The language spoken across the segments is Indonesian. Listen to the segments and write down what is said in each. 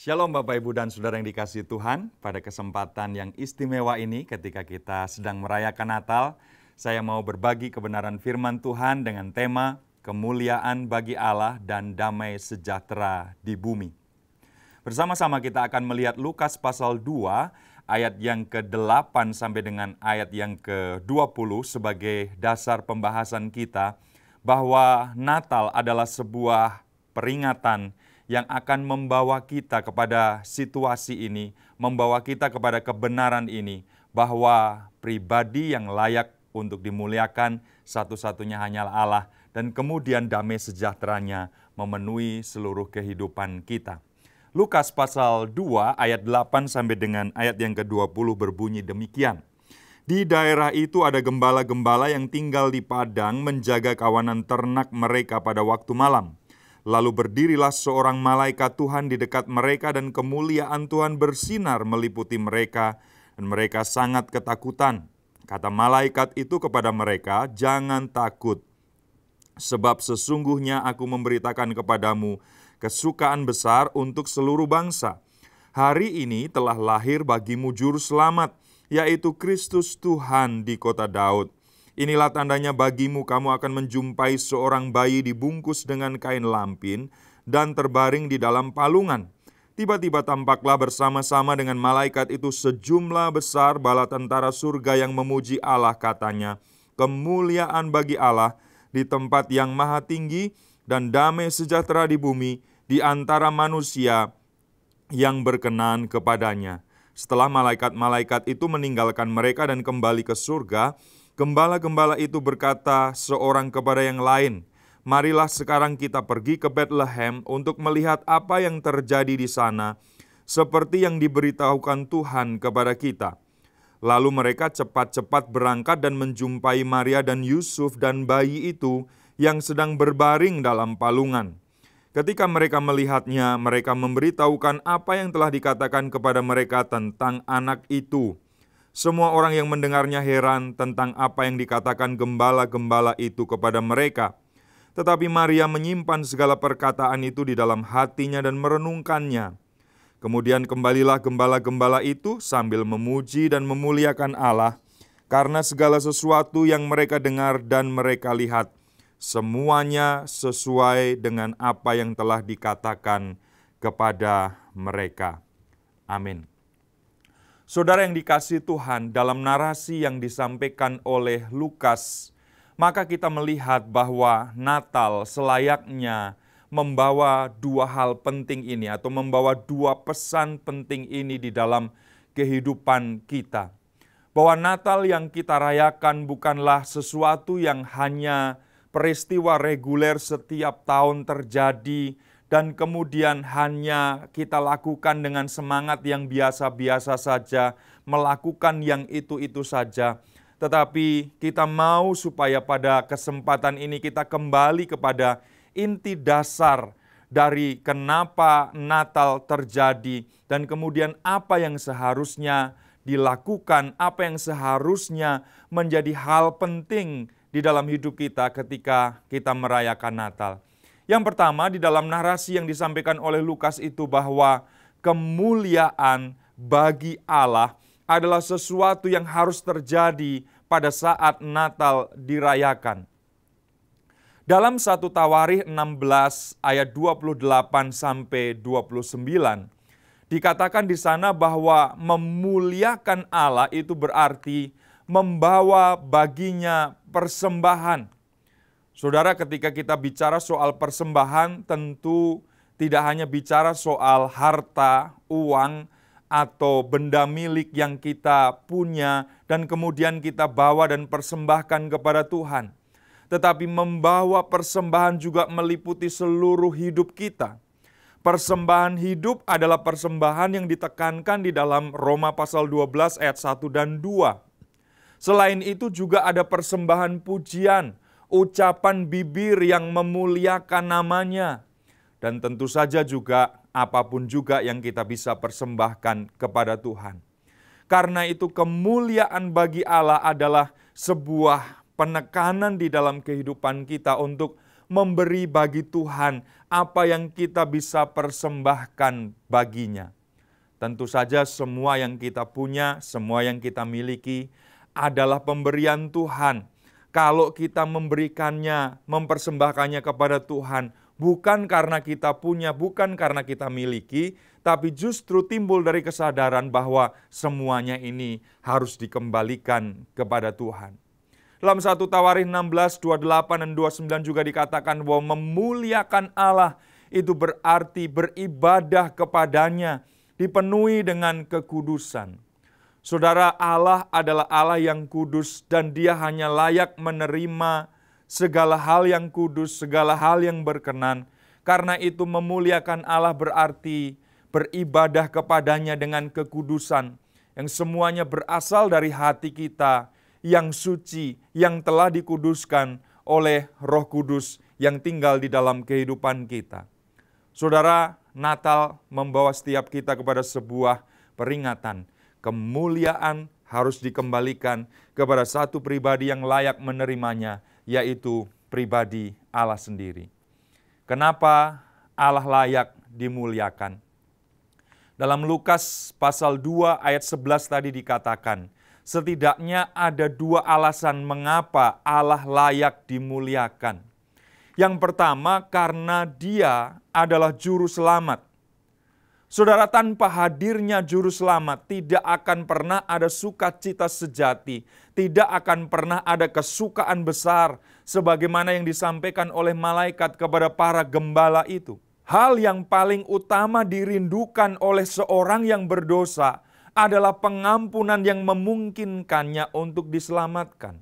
Shalom Bapak Ibu dan Saudara yang dikasihi Tuhan. Pada kesempatan yang istimewa ini ketika kita sedang merayakan Natal, saya mau berbagi kebenaran firman Tuhan dengan tema kemuliaan bagi Allah dan damai sejahtera di bumi. Bersama-sama kita akan melihat Lukas pasal 2 ayat yang ke-8 sampai dengan ayat yang ke-20 sebagai dasar pembahasan kita bahwa Natal adalah sebuah peringatan yang akan membawa kita kepada situasi ini, membawa kita kepada kebenaran ini, bahwa pribadi yang layak untuk dimuliakan satu-satunya hanyalah Allah, dan kemudian damai sejahteranya memenuhi seluruh kehidupan kita. Lukas pasal 2 ayat 8 sampai dengan ayat yang ke-20 berbunyi demikian. Di daerah itu ada gembala-gembala yang tinggal di padang menjaga kawanan ternak mereka pada waktu malam. Lalu berdirilah seorang malaikat Tuhan di dekat mereka dan kemuliaan Tuhan bersinar meliputi mereka dan mereka sangat ketakutan. Kata malaikat itu kepada mereka, "Jangan takut, sebab sesungguhnya aku memberitakan kepadamu kesukaan besar untuk seluruh bangsa. Hari ini telah lahir bagimu juru selamat, yaitu Kristus Tuhan di kota Daud. Inilah tandanya bagimu, kamu akan menjumpai seorang bayi dibungkus dengan kain lampin dan terbaring di dalam palungan." Tiba-tiba tampaklah bersama-sama dengan malaikat itu sejumlah besar bala tentara surga yang memuji Allah, katanya, "Kemuliaan bagi Allah di tempat yang maha tinggi dan damai sejahtera di bumi di antara manusia yang berkenan kepadanya." Setelah malaikat-malaikat itu meninggalkan mereka dan kembali ke surga, gembala-gembala itu berkata seorang kepada yang lain, "Marilah sekarang kita pergi ke Bethlehem untuk melihat apa yang terjadi di sana, seperti yang diberitahukan Tuhan kepada kita." Lalu mereka cepat-cepat berangkat dan menjumpai Maria dan Yusuf dan bayi itu yang sedang berbaring dalam palungan. Ketika mereka melihatnya, mereka memberitahukan apa yang telah dikatakan kepada mereka tentang anak itu. Semua orang yang mendengarnya heran tentang apa yang dikatakan gembala-gembala itu kepada mereka. Tetapi Maria menyimpan segala perkataan itu di dalam hatinya dan merenungkannya. Kemudian kembalilah gembala-gembala itu sambil memuji dan memuliakan Allah, karena segala sesuatu yang mereka dengar dan mereka lihat, semuanya sesuai dengan apa yang telah dikatakan kepada mereka. Amin. Saudara yang dikasihi Tuhan, dalam narasi yang disampaikan oleh Lukas, maka kita melihat bahwa Natal selayaknya membawa dua hal penting ini atau membawa dua pesan penting ini di dalam kehidupan kita. Bahwa Natal yang kita rayakan bukanlah sesuatu yang hanya peristiwa reguler setiap tahun terjadi dan kemudian hanya kita lakukan dengan semangat yang biasa-biasa saja, melakukan yang itu-itu saja. Tetapi kita mau supaya pada kesempatan ini kita kembali kepada inti dasar dari kenapa Natal terjadi dan kemudian apa yang seharusnya dilakukan, apa yang seharusnya menjadi hal penting di dalam hidup kita ketika kita merayakan Natal. Yang pertama, di dalam narasi yang disampaikan oleh Lukas itu bahwa kemuliaan bagi Allah adalah sesuatu yang harus terjadi pada saat Natal dirayakan. Dalam 1 Tawarikh 16 ayat 28 sampai 29, dikatakan di sana bahwa memuliakan Allah itu berarti membawa baginya persembahan. Saudara, ketika kita bicara soal persembahan, tentu tidak hanya bicara soal harta, uang, atau benda milik yang kita punya dan kemudian kita bawa dan persembahkan kepada Tuhan. Tetapi membawa persembahan juga meliputi seluruh hidup kita. Persembahan hidup adalah persembahan yang ditekankan di dalam Roma pasal 12 ayat 1 dan 2. Selain itu juga ada persembahan pujian, ucapan bibir yang memuliakan namanya. Dan tentu saja juga apapun juga yang kita bisa persembahkan kepada Tuhan. Karena itu kemuliaan bagi Allah adalah sebuah penekanan di dalam kehidupan kita untuk memberi bagi Tuhan apa yang kita bisa persembahkan baginya. Tentu saja semua yang kita punya, semua yang kita miliki adalah pemberian Tuhan. Kalau kita memberikannya, mempersembahkannya kepada Tuhan, bukan karena kita punya, bukan karena kita miliki, tapi justru timbul dari kesadaran bahwa semuanya ini harus dikembalikan kepada Tuhan. Dalam 1 Tawarin 16, 28 dan 29 juga dikatakan bahwa memuliakan Allah itu berarti beribadah kepadanya, dipenuhi dengan kekudusan. Saudara, Allah adalah Allah yang kudus dan Dia hanya layak menerima segala hal yang kudus, segala hal yang berkenan. Karena itu memuliakan Allah berarti beribadah kepadanya dengan kekudusan, yang semuanya berasal dari hati kita, yang suci, yang telah dikuduskan oleh Roh Kudus yang tinggal di dalam kehidupan kita. Saudara, Natal membawa setiap kita kepada sebuah peringatan. Kemuliaan harus dikembalikan kepada satu pribadi yang layak menerimanya, yaitu pribadi Allah sendiri. Kenapa Allah layak dimuliakan? Dalam Lukas pasal 2 ayat 11 tadi dikatakan, setidaknya ada dua alasan mengapa Allah layak dimuliakan. Yang pertama, karena Dia adalah juru selamat. Saudara, tanpa hadirnya juru selamat, tidak akan pernah ada sukacita sejati, tidak akan pernah ada kesukaan besar, sebagaimana yang disampaikan oleh malaikat kepada para gembala itu. Hal yang paling utama dirindukan oleh seorang yang berdosa adalah pengampunan yang memungkinkannya untuk diselamatkan.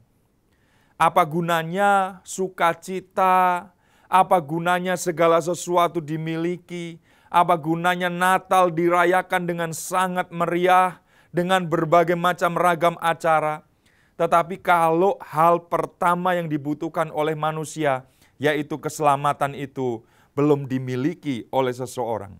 Apa gunanya sukacita, apa gunanya segala sesuatu dimiliki, apa gunanya Natal dirayakan dengan sangat meriah, dengan berbagai macam ragam acara. Tetapi kalau hal pertama yang dibutuhkan oleh manusia, yaitu keselamatan itu, belum dimiliki oleh seseorang.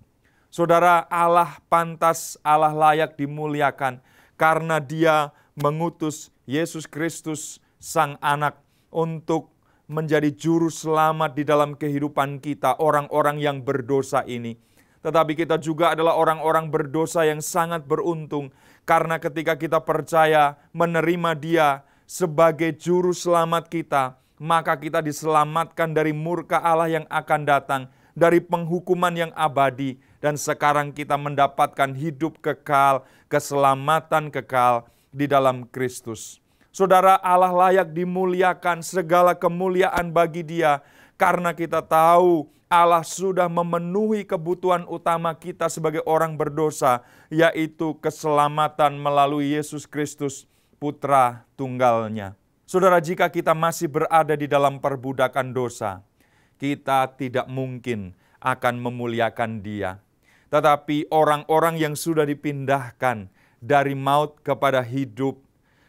Saudara, Allah pantas, Allah layak dimuliakan karena Dia mengutus Yesus Kristus, Sang Anak, untuk menjadi juru selamat di dalam kehidupan kita, orang-orang yang berdosa ini. Tetapi kita juga adalah orang-orang berdosa yang sangat beruntung, karena ketika kita percaya menerima Dia sebagai juru selamat kita, maka kita diselamatkan dari murka Allah yang akan datang, dari penghukuman yang abadi, dan sekarang kita mendapatkan hidup kekal, keselamatan kekal di dalam Kristus. Saudara, Allah layak dimuliakan, segala kemuliaan bagi Dia, karena kita tahu Allah sudah memenuhi kebutuhan utama kita sebagai orang berdosa, yaitu keselamatan melalui Yesus Kristus, Putra Tunggal-Nya. Saudara, jika kita masih berada di dalam perbudakan dosa, kita tidak mungkin akan memuliakan Dia. Tetapi orang-orang yang sudah dipindahkan dari maut kepada hidup,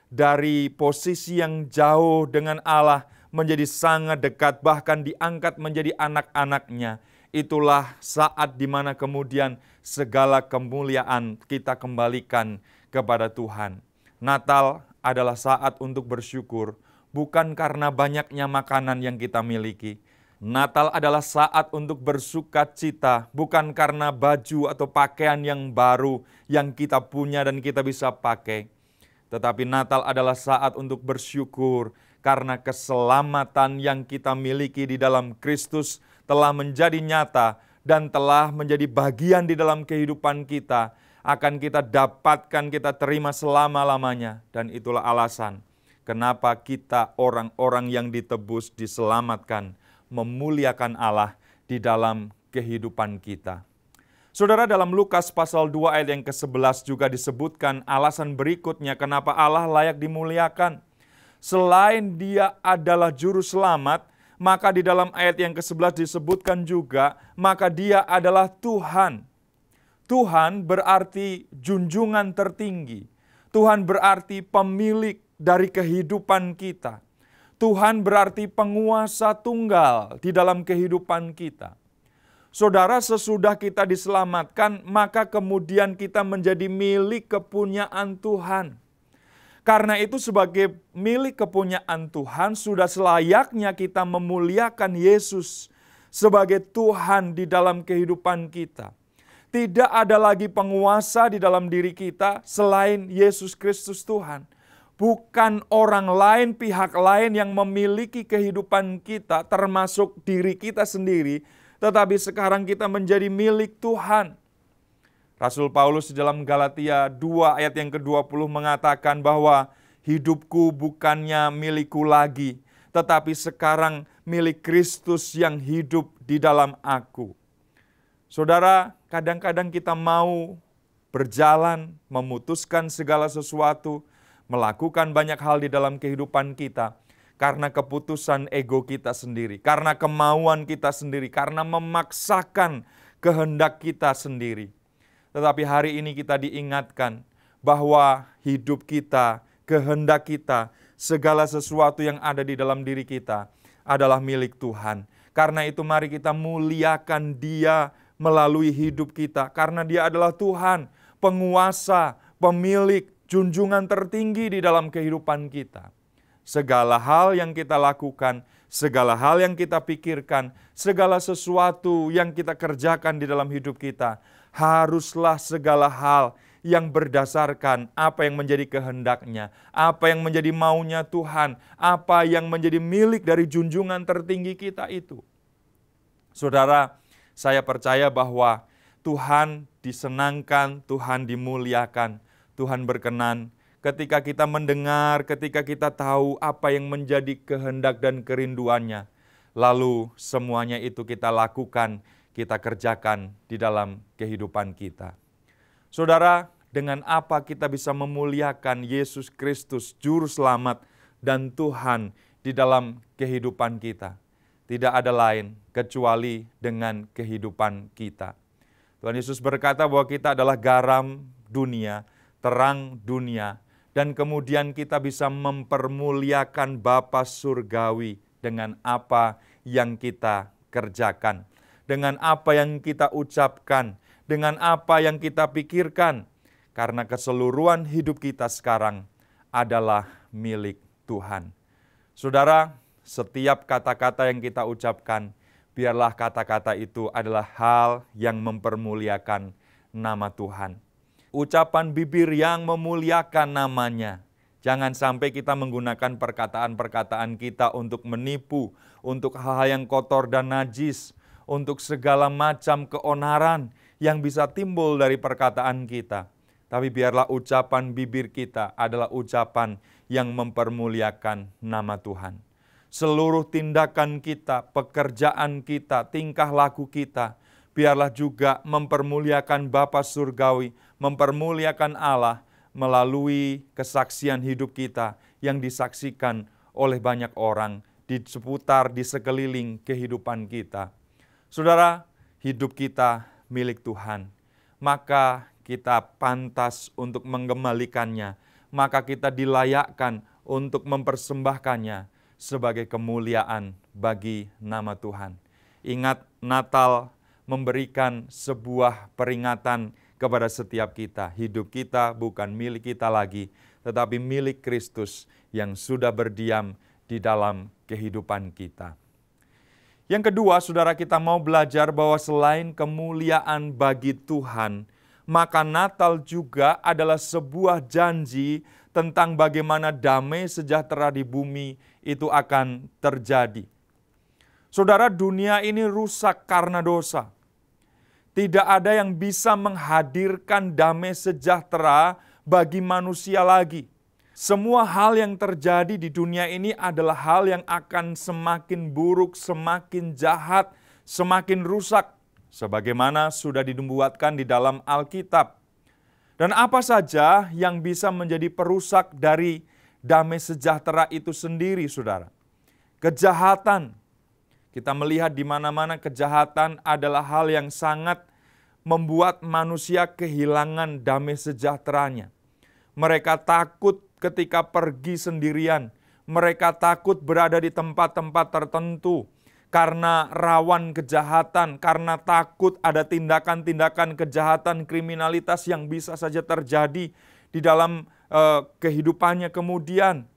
dari posisi yang jauh dengan Allah menjadi sangat dekat, bahkan diangkat menjadi anak-anaknya, itulah saat di mana kemudian segala kemuliaan kita kembalikan kepada Tuhan. Natal adalah saat untuk bersyukur, bukan karena banyaknya makanan yang kita miliki. Natal adalah saat untuk bersukacita, bukan karena baju atau pakaian yang baru yang kita punya dan kita bisa pakai. Tetapi Natal adalah saat untuk bersyukur karena keselamatan yang kita miliki di dalam Kristus telah menjadi nyata dan telah menjadi bagian di dalam kehidupan kita, akan kita dapatkan, kita terima selama-lamanya. Dan itulah alasan kenapa kita orang-orang yang ditebus, diselamatkan, memuliakan Allah di dalam kehidupan kita. Saudara, dalam Lukas pasal 2 ayat yang ke-11 juga disebutkan alasan berikutnya kenapa Allah layak dimuliakan. Selain Dia adalah juru selamat, maka di dalam ayat yang ke-11 disebutkan juga, maka Dia adalah Tuhan. Tuhan berarti junjungan tertinggi. Tuhan berarti pemilik dari kehidupan kita. Tuhan berarti penguasa tunggal di dalam kehidupan kita. Saudara, sesudah kita diselamatkan, maka kemudian kita menjadi milik kepunyaan Tuhan. Karena itu sebagai milik kepunyaan Tuhan, sudah selayaknya kita memuliakan Yesus sebagai Tuhan di dalam kehidupan kita. Tidak ada lagi penguasa di dalam diri kita selain Yesus Kristus Tuhan. Bukan orang lain, pihak lain yang memiliki kehidupan kita, termasuk diri kita sendiri, tetapi sekarang kita menjadi milik Tuhan. Rasul Paulus di dalam Galatia 2 ayat yang ke-20 mengatakan bahwa hidupku bukannya milikku lagi, tetapi sekarang milik Kristus yang hidup di dalam aku. Saudara, kadang-kadang kita mau berjalan, memutuskan segala sesuatu, melakukan banyak hal di dalam kehidupan kita, karena keputusan ego kita sendiri, karena kemauan kita sendiri, karena memaksakan kehendak kita sendiri. Tetapi hari ini kita diingatkan bahwa hidup kita, kehendak kita, segala sesuatu yang ada di dalam diri kita adalah milik Tuhan. Karena itu mari kita muliakan Dia melalui hidup kita. Karena Dia adalah Tuhan, penguasa, pemilik, junjungan tertinggi di dalam kehidupan kita. Segala hal yang kita lakukan, segala hal yang kita pikirkan, segala sesuatu yang kita kerjakan di dalam hidup kita, haruslah segala hal yang berdasarkan apa yang menjadi kehendak-Nya, apa yang menjadi maunya Tuhan, apa yang menjadi milik dari junjungan tertinggi kita itu. Saudara, saya percaya bahwa Tuhan disenangkan, Tuhan dimuliakan, Tuhan berkenan ketika kita mendengar, ketika kita tahu apa yang menjadi kehendak dan kerinduannya. Lalu semuanya itu kita lakukan, kita kerjakan di dalam kehidupan kita. Saudara, dengan apa kita bisa memuliakan Yesus Kristus, Juru Selamat dan Tuhan di dalam kehidupan kita? Tidak ada lain kecuali dengan kehidupan kita. Tuhan Yesus berkata bahwa kita adalah garam dunia, terang dunia, dan kemudian kita bisa mempermuliakan Bapa Surgawi dengan apa yang kita kerjakan, dengan apa yang kita ucapkan, dengan apa yang kita pikirkan, karena keseluruhan hidup kita sekarang adalah milik Tuhan. Saudara, setiap kata-kata yang kita ucapkan, biarlah kata-kata itu adalah hal yang mempermuliakan nama Tuhan. Ucapan bibir yang memuliakan namanya. Jangan sampai kita menggunakan perkataan-perkataan kita untuk menipu, untuk hal-hal yang kotor dan najis, untuk segala macam keonaran yang bisa timbul dari perkataan kita. Tapi biarlah ucapan bibir kita adalah ucapan yang mempermuliakan nama Tuhan. Seluruh tindakan kita, pekerjaan kita, tingkah laku kita, biarlah juga mempermuliakan Bapa Surgawi, mempermuliakan Allah melalui kesaksian hidup kita yang disaksikan oleh banyak orang di seputar, di sekeliling kehidupan kita. Saudara, hidup kita milik Tuhan, maka kita pantas untuk mengembalikannya, maka kita dilayakkan untuk mempersembahkannya sebagai kemuliaan bagi nama Tuhan. Ingat, Natal memberikan sebuah peringatan kepada setiap kita. Hidup kita bukan milik kita lagi, tetapi milik Kristus yang sudah berdiam di dalam kehidupan kita. Yang kedua, saudara, kita mau belajar bahwa selain kemuliaan bagi Tuhan, maka Natal juga adalah sebuah janji tentang bagaimana damai sejahtera di bumi itu akan terjadi. Saudara, dunia ini rusak karena dosa. Tidak ada yang bisa menghadirkan damai sejahtera bagi manusia lagi. Semua hal yang terjadi di dunia ini adalah hal yang akan semakin buruk, semakin jahat, semakin rusak, sebagaimana sudah dibuatkan di dalam Alkitab. Dan apa saja yang bisa menjadi perusak dari damai sejahtera itu sendiri, saudara? Kejahatan. Kita melihat di mana-mana kejahatan adalah hal yang sangat membuat manusia kehilangan damai sejahteranya. Mereka takut ketika pergi sendirian. Mereka takut berada di tempat-tempat tertentu karena rawan kejahatan, karena takut ada tindakan-tindakan kejahatan, kriminalitas yang bisa saja terjadi di dalam kehidupannya kemudian.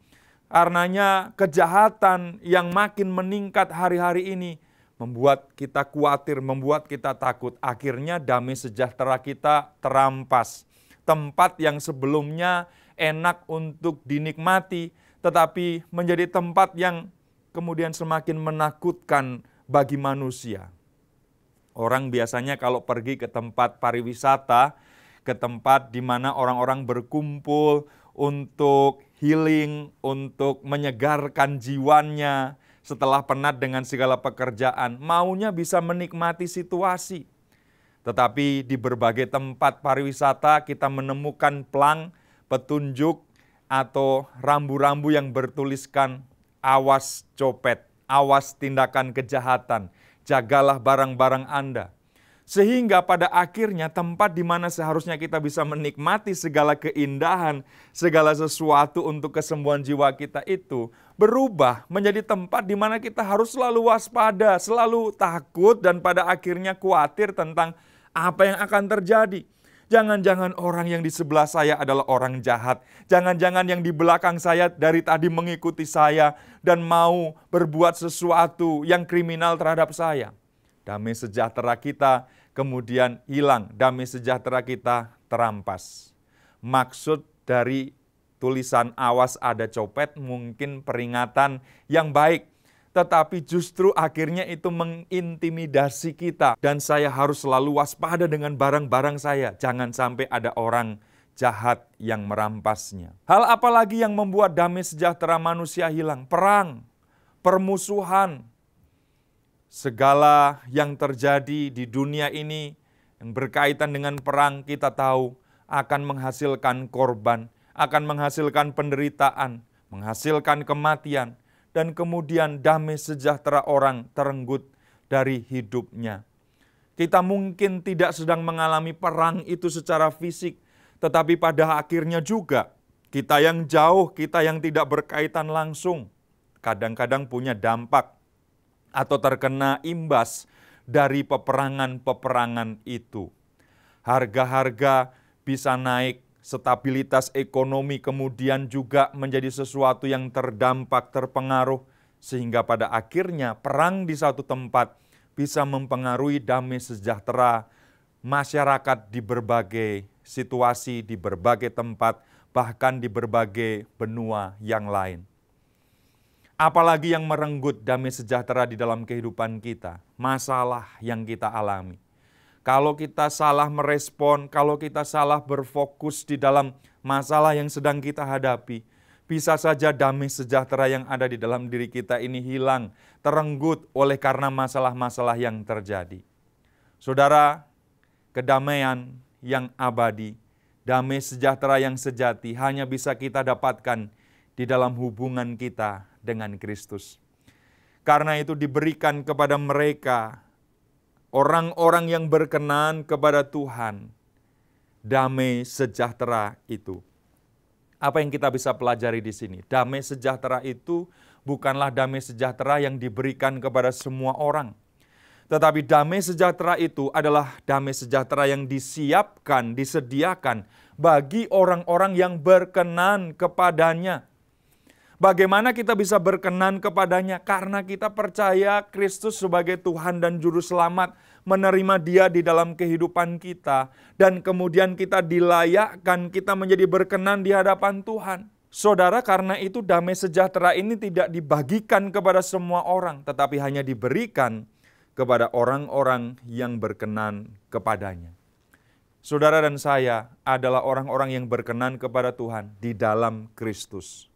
Karenanya kejahatan yang makin meningkat hari-hari ini membuat kita khawatir, membuat kita takut. Akhirnya damai sejahtera kita terampas. Tempat yang sebelumnya enak untuk dinikmati, tetapi menjadi tempat yang kemudian semakin menakutkan bagi manusia. Orang biasanya kalau pergi ke tempat pariwisata, ke tempat di mana orang-orang berkumpul untuk healing, untuk menyegarkan jiwanya setelah penat dengan segala pekerjaan, maunya bisa menikmati situasi. Tetapi di berbagai tempat pariwisata kita menemukan plang, petunjuk, atau rambu-rambu yang bertuliskan awas copet, awas tindakan kejahatan, jagalah barang-barang Anda. Sehingga pada akhirnya tempat di mana seharusnya kita bisa menikmati segala keindahan, segala sesuatu untuk kesembuhan jiwa kita itu berubah menjadi tempat di mana kita harus selalu waspada, selalu takut dan pada akhirnya khawatir tentang apa yang akan terjadi. Jangan-jangan orang yang di sebelah saya adalah orang jahat. Jangan-jangan yang di belakang saya dari tadi mengikuti saya dan mau berbuat sesuatu yang kriminal terhadap saya. Damai sejahtera kita kemudian hilang, damai sejahtera kita terampas. Maksud dari tulisan awas ada copet mungkin peringatan yang baik, tetapi justru akhirnya itu mengintimidasi kita. Dan saya harus selalu waspada dengan barang-barang saya. Jangan sampai ada orang jahat yang merampasnya. Hal apa lagi yang membuat damai sejahtera manusia hilang? Perang, permusuhan. Segala yang terjadi di dunia ini yang berkaitan dengan perang kita tahu akan menghasilkan korban, akan menghasilkan penderitaan, menghasilkan kematian, dan kemudian damai sejahtera orang terenggut dari hidupnya. Kita mungkin tidak sedang mengalami perang itu secara fisik, tetapi pada akhirnya juga kita yang jauh, kita yang tidak berkaitan langsung, kadang-kadang punya dampak atau terkena imbas dari peperangan-peperangan itu. Harga-harga bisa naik, stabilitas ekonomi kemudian juga menjadi sesuatu yang terdampak, terpengaruh, sehingga pada akhirnya perang di satu tempat bisa mempengaruhi damai sejahtera masyarakat di berbagai situasi, di berbagai tempat, bahkan di berbagai benua yang lain. Apalagi yang merenggut damai sejahtera di dalam kehidupan kita, masalah yang kita alami. Kalau kita salah merespon, kalau kita salah berfokus di dalam masalah yang sedang kita hadapi, bisa saja damai sejahtera yang ada di dalam diri kita ini hilang, terenggut oleh karena masalah-masalah yang terjadi. Saudara, kedamaian yang abadi, damai sejahtera yang sejati hanya bisa kita dapatkan di dalam hubungan kita dengan Kristus. Karena itu diberikan kepada mereka, orang-orang yang berkenan kepada Tuhan, damai sejahtera itu. Apa yang kita bisa pelajari di sini? Damai sejahtera itu bukanlah damai sejahtera yang diberikan kepada semua orang. Tetapi damai sejahtera itu adalah damai sejahtera yang disiapkan, disediakan bagi orang-orang yang berkenan kepadanya. Bagaimana kita bisa berkenan kepadanya? Karena kita percaya Kristus sebagai Tuhan dan Juru Selamat, menerima Dia di dalam kehidupan kita, dan kemudian kita dilayakkan, kita menjadi berkenan di hadapan Tuhan. Saudara, karena itu damai sejahtera ini tidak dibagikan kepada semua orang, tetapi hanya diberikan kepada orang-orang yang berkenan kepadanya. Saudara dan saya adalah orang-orang yang berkenan kepada Tuhan di dalam Kristus.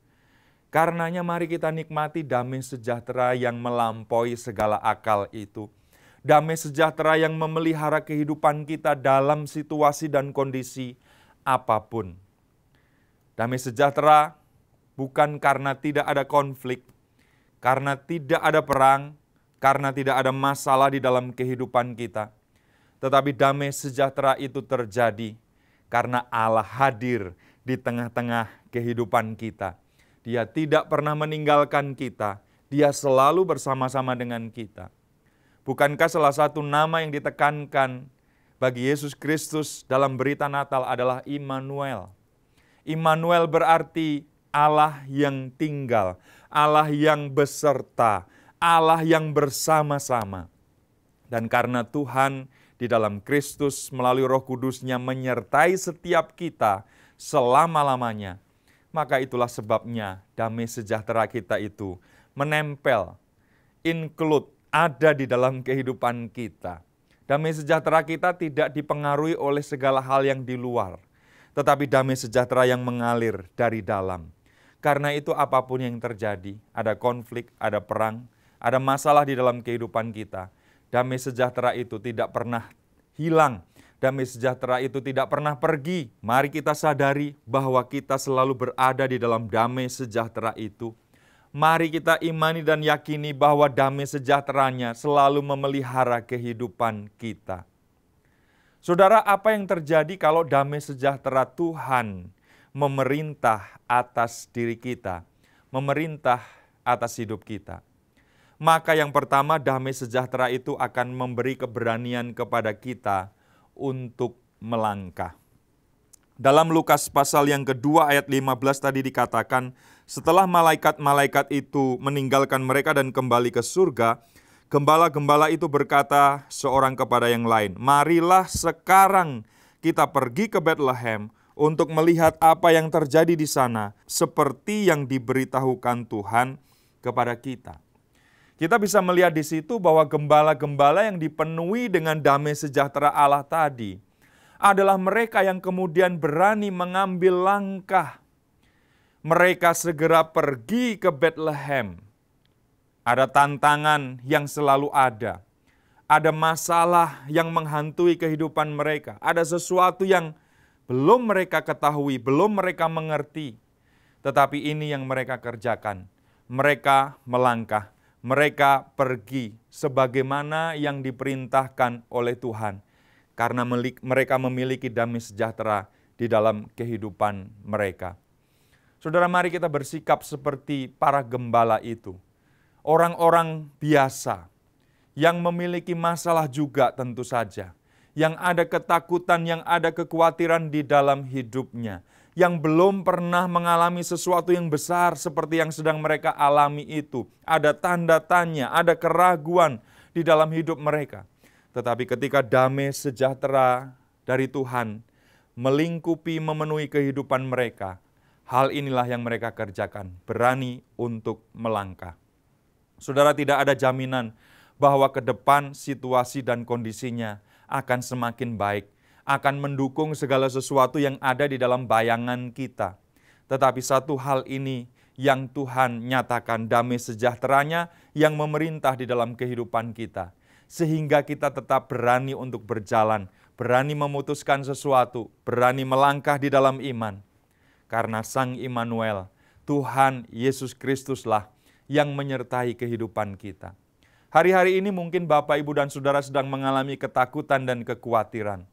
Karenanya mari kita nikmati damai sejahtera yang melampaui segala akal itu. Damai sejahtera yang memelihara kehidupan kita dalam situasi dan kondisi apapun. Damai sejahtera bukan karena tidak ada konflik, karena tidak ada perang, karena tidak ada masalah di dalam kehidupan kita. Tetapi damai sejahtera itu terjadi karena Allah hadir di tengah-tengah kehidupan kita. Dia tidak pernah meninggalkan kita. Dia selalu bersama-sama dengan kita. Bukankah salah satu nama yang ditekankan bagi Yesus Kristus dalam berita Natal adalah Immanuel? Immanuel berarti Allah yang tinggal, Allah yang beserta, Allah yang bersama-sama. Dan karena Tuhan di dalam Kristus melalui Roh Kudus-Nya menyertai setiap kita selama-lamanya, maka itulah sebabnya damai sejahtera kita itu menempel, include, ada di dalam kehidupan kita. Damai sejahtera kita tidak dipengaruhi oleh segala hal yang di luar, tetapi damai sejahtera yang mengalir dari dalam. Karena itu apapun yang terjadi, ada konflik, ada perang, ada masalah di dalam kehidupan kita, damai sejahtera itu tidak pernah hilang. Damai sejahtera itu tidak pernah pergi. Mari kita sadari bahwa kita selalu berada di dalam damai sejahtera itu. Mari kita imani dan yakini bahwa damai sejahteranya selalu memelihara kehidupan kita. Saudara, apa yang terjadi kalau damai sejahtera Tuhan memerintah atas diri kita, memerintah atas hidup kita? Maka yang pertama, damai sejahtera itu akan memberi keberanian kepada kita untuk melangkah. Dalam Lukas pasal yang kedua ayat 15 tadi dikatakan, setelah malaikat-malaikat itu meninggalkan mereka dan kembali ke surga, gembala-gembala itu berkata seorang kepada yang lain, marilah sekarang kita pergi ke Bethlehem untuk melihat apa yang terjadi di sana, seperti yang diberitahukan Tuhan kepada kita. Kita bisa melihat di situ bahwa gembala-gembala yang dipenuhi dengan damai sejahtera Allah tadi adalah mereka yang kemudian berani mengambil langkah. Mereka segera pergi ke Bethlehem. Ada tantangan yang selalu ada. Ada masalah yang menghantui kehidupan mereka. Ada sesuatu yang belum mereka ketahui, belum mereka mengerti. Tetapi ini yang mereka kerjakan. Mereka melangkah. Mereka pergi sebagaimana yang diperintahkan oleh Tuhan. Karena mereka memiliki damai sejahtera di dalam kehidupan mereka. Saudara, mari kita bersikap seperti para gembala itu. Orang-orang biasa yang memiliki masalah juga tentu saja. Yang ada ketakutan, yang ada kekhawatiran di dalam hidupnya. Yang belum pernah mengalami sesuatu yang besar seperti yang sedang mereka alami itu. Ada tanda tanya, ada keraguan di dalam hidup mereka. Tetapi ketika damai sejahtera dari Tuhan melingkupi, memenuhi kehidupan mereka, hal inilah yang mereka kerjakan, berani untuk melangkah. Saudara, tidak ada jaminan bahwa ke depan situasi dan kondisinya akan semakin baik, akan mendukung segala sesuatu yang ada di dalam bayangan kita. Tetapi satu hal ini yang Tuhan nyatakan, damai sejahteranya yang memerintah di dalam kehidupan kita. Sehingga kita tetap berani untuk berjalan, berani memutuskan sesuatu, berani melangkah di dalam iman. Karena Sang Immanuel, Tuhan Yesus Kristuslah yang menyertai kehidupan kita. Hari-hari ini mungkin Bapak, Ibu, dan Saudara sedang mengalami ketakutan dan kekhawatiran.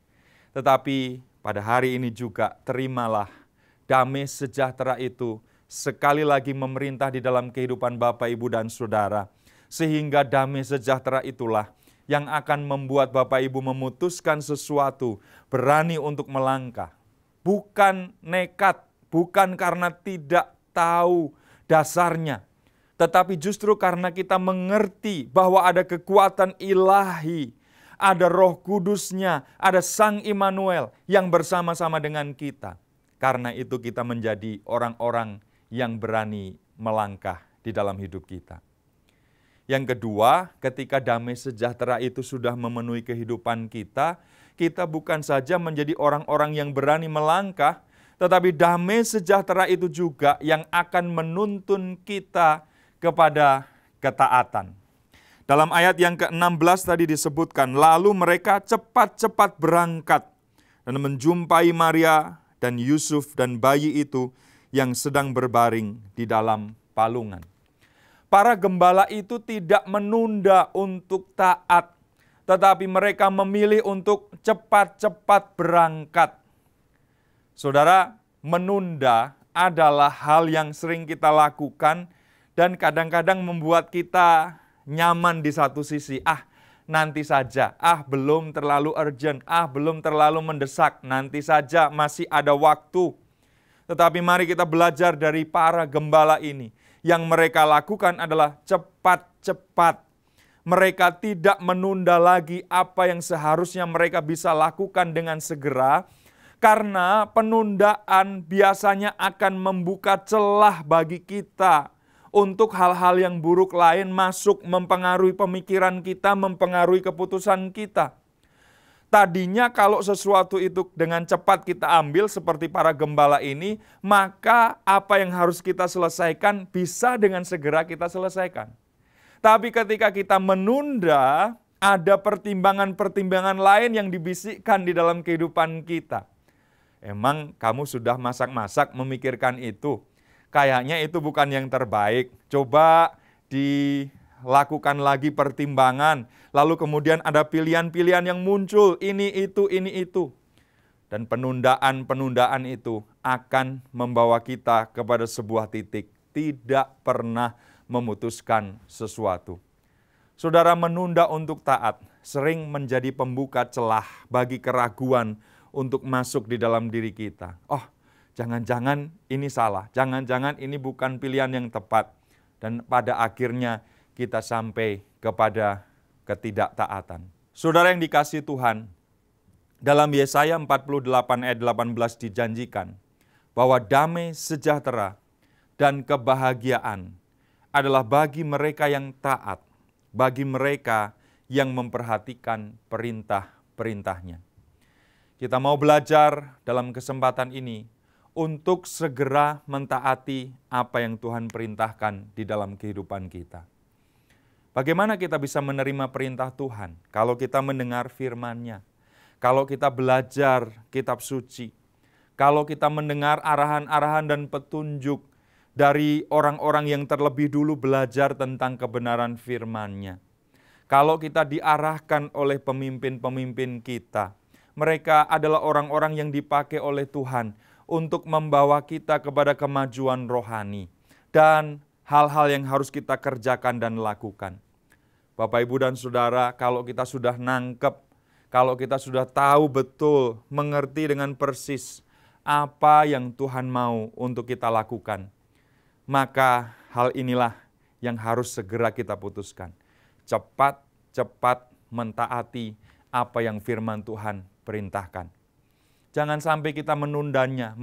Tetapi pada hari ini juga terimalah damai sejahtera itu sekali lagi memerintah di dalam kehidupan Bapak, Ibu, dan Saudara. Sehingga damai sejahtera itulah yang akan membuat Bapak Ibu memutuskan sesuatu, berani untuk melangkah. Bukan nekat, bukan karena tidak tahu dasarnya, tetapi justru karena kita mengerti bahwa ada kekuatan ilahi, ada Roh Kudus-Nya, ada Sang Immanuel yang bersama-sama dengan kita. Karena itu kita menjadi orang-orang yang berani melangkah di dalam hidup kita. Yang kedua, ketika damai sejahtera itu sudah memenuhi kehidupan kita, kita bukan saja menjadi orang-orang yang berani melangkah, tetapi damai sejahtera itu juga yang akan menuntun kita kepada ketaatan. Dalam ayat yang ke-16 tadi disebutkan, lalu mereka cepat-cepat berangkat dan menjumpai Maria dan Yusuf dan bayi itu yang sedang berbaring di dalam palungan. Para gembala itu tidak menunda untuk taat, tetapi mereka memilih untuk cepat-cepat berangkat. Saudara, menunda adalah hal yang sering kita lakukan dan kadang-kadang membuat kita nyaman di satu sisi. Nanti saja, belum terlalu urgent, belum terlalu mendesak, nanti saja masih ada waktu. Tetapi mari kita belajar dari para gembala ini. Yang mereka lakukan adalah cepat-cepat. Mereka tidak menunda lagi apa yang seharusnya mereka bisa lakukan dengan segera. Karena penundaan biasanya akan membuka celah bagi kita untuk hal-hal yang buruk lain masuk mempengaruhi pemikiran kita, mempengaruhi keputusan kita. Tadinya kalau sesuatu itu dengan cepat kita ambil seperti para gembala ini, maka apa yang harus kita selesaikan bisa dengan segera kita selesaikan. Tapi ketika kita menunda, ada pertimbangan-pertimbangan lain yang dibisikkan di dalam kehidupan kita. Emang kamu sudah masak-masak memikirkan itu? Kayaknya itu bukan yang terbaik. Coba dilakukan lagi pertimbangan. Lalu kemudian ada pilihan-pilihan yang muncul. Ini, itu. Dan penundaan-penundaan itu akan membawa kita kepada sebuah titik. Tidak pernah memutuskan sesuatu. Saudara, menunda untuk taat sering menjadi pembuka celah bagi keraguan untuk masuk di dalam diri kita. Oh, jangan-jangan ini salah, jangan-jangan ini bukan pilihan yang tepat. Dan pada akhirnya kita sampai kepada ketidaktaatan. Saudara yang dikasihi Tuhan, dalam Yesaya 48 ayat 18 dijanjikan bahwa damai sejahtera dan kebahagiaan adalah bagi mereka yang taat, bagi mereka yang memperhatikan perintah-perintahnya. Kita mau belajar dalam kesempatan ini untuk segera mentaati apa yang Tuhan perintahkan di dalam kehidupan kita. Bagaimana kita bisa menerima perintah Tuhan? Kalau kita mendengar firman-Nya, kalau kita belajar kitab suci, kalau kita mendengar arahan-arahan dan petunjuk dari orang-orang yang terlebih dulu belajar tentang kebenaran firman-Nya. Kalau kita diarahkan oleh pemimpin-pemimpin kita, mereka adalah orang-orang yang dipakai oleh Tuhan untuk membawa kita kepada kemajuan rohani dan hal-hal yang harus kita kerjakan dan lakukan. Bapak, Ibu, dan Saudara, kalau kita sudah nangkep, kalau kita sudah tahu betul, mengerti dengan persis apa yang Tuhan mau untuk kita lakukan, maka hal inilah yang harus segera kita putuskan. Cepat-cepat mentaati apa yang firman Tuhan perintahkan. Jangan sampai kita menundanya,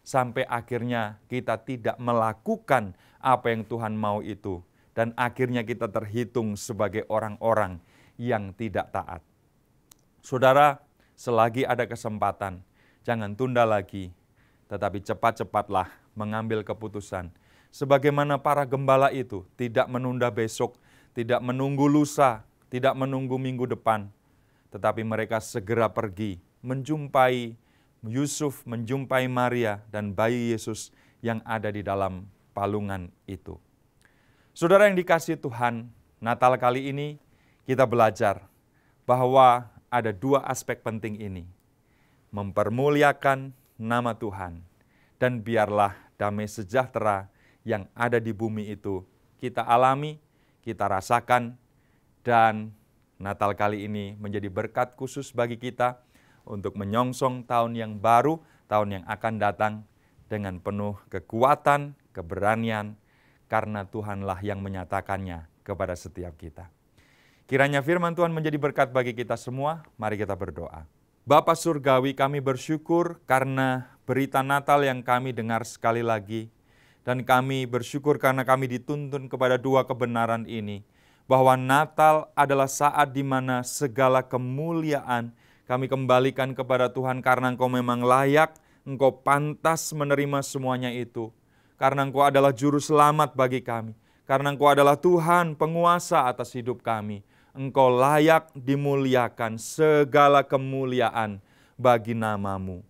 sampai akhirnya kita tidak melakukan apa yang Tuhan mau itu. Dan akhirnya kita terhitung sebagai orang-orang yang tidak taat. Saudara, selagi ada kesempatan, jangan tunda lagi, tetapi cepat-cepatlah mengambil keputusan. Sebagaimana para gembala itu tidak menunda besok, tidak menunggu lusa, tidak menunggu minggu depan, tetapi mereka segera pergi menjumpai Yusuf, menjumpai Maria dan bayi Yesus yang ada di dalam palungan itu. Saudara yang dikasihi Tuhan, Natal kali ini kita belajar bahwa ada dua aspek penting ini. Mempermuliakan nama Tuhan, dan biarlah damai sejahtera yang ada di bumi itu kita alami, kita rasakan, dan Natal kali ini menjadi berkat khusus bagi kita untuk menyongsong tahun yang baru, tahun yang akan datang dengan penuh kekuatan, keberanian, karena Tuhanlah yang menyatakannya kepada setiap kita. Kiranya firman Tuhan menjadi berkat bagi kita semua. Mari kita berdoa. Bapa Surgawi, kami bersyukur karena berita Natal yang kami dengar sekali lagi. Dan kami bersyukur karena kami dituntun kepada dua kebenaran ini. Bahwa Natal adalah saat di mana segala kemuliaan kami kembalikan kepada Tuhan karena Engkau memang layak, Engkau pantas menerima semuanya itu. Karena Engkau adalah juru selamat bagi kami. Karena Engkau adalah Tuhan penguasa atas hidup kami. Engkau layak dimuliakan, segala kemuliaan bagi nama-Mu.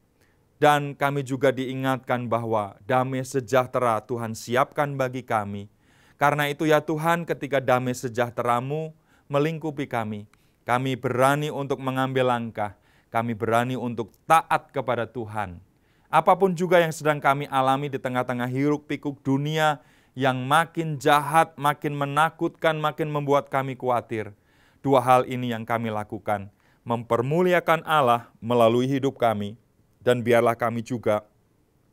Dan kami juga diingatkan bahwa damai sejahtera Tuhan siapkan bagi kami. Karena itu ya Tuhan, ketika damai sejahtera-Mu melingkupi kami, kami berani untuk mengambil langkah, kami berani untuk taat kepada Tuhan. Apapun juga yang sedang kami alami di tengah-tengah hiruk pikuk dunia yang makin jahat, makin menakutkan, makin membuat kami khawatir. Dua hal ini yang kami lakukan, mempermuliakan Allah melalui hidup kami, Dan biarlah kami juga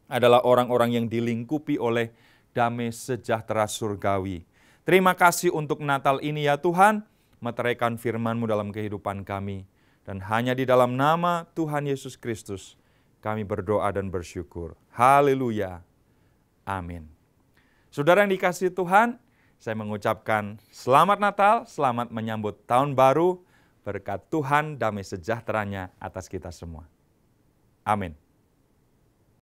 adalah orang-orang yang dilingkupi oleh damai sejahtera surgawi. Terima kasih untuk Natal ini ya Tuhan, meteraikan firman-Mu dalam kehidupan kami. Dan hanya di dalam nama Tuhan Yesus Kristus, kami berdoa dan bersyukur. Haleluya. Amin. Saudara yang dikasihi Tuhan, saya mengucapkan selamat Natal, selamat menyambut tahun baru, berkat Tuhan damai sejahteranya atas kita semua. Amin.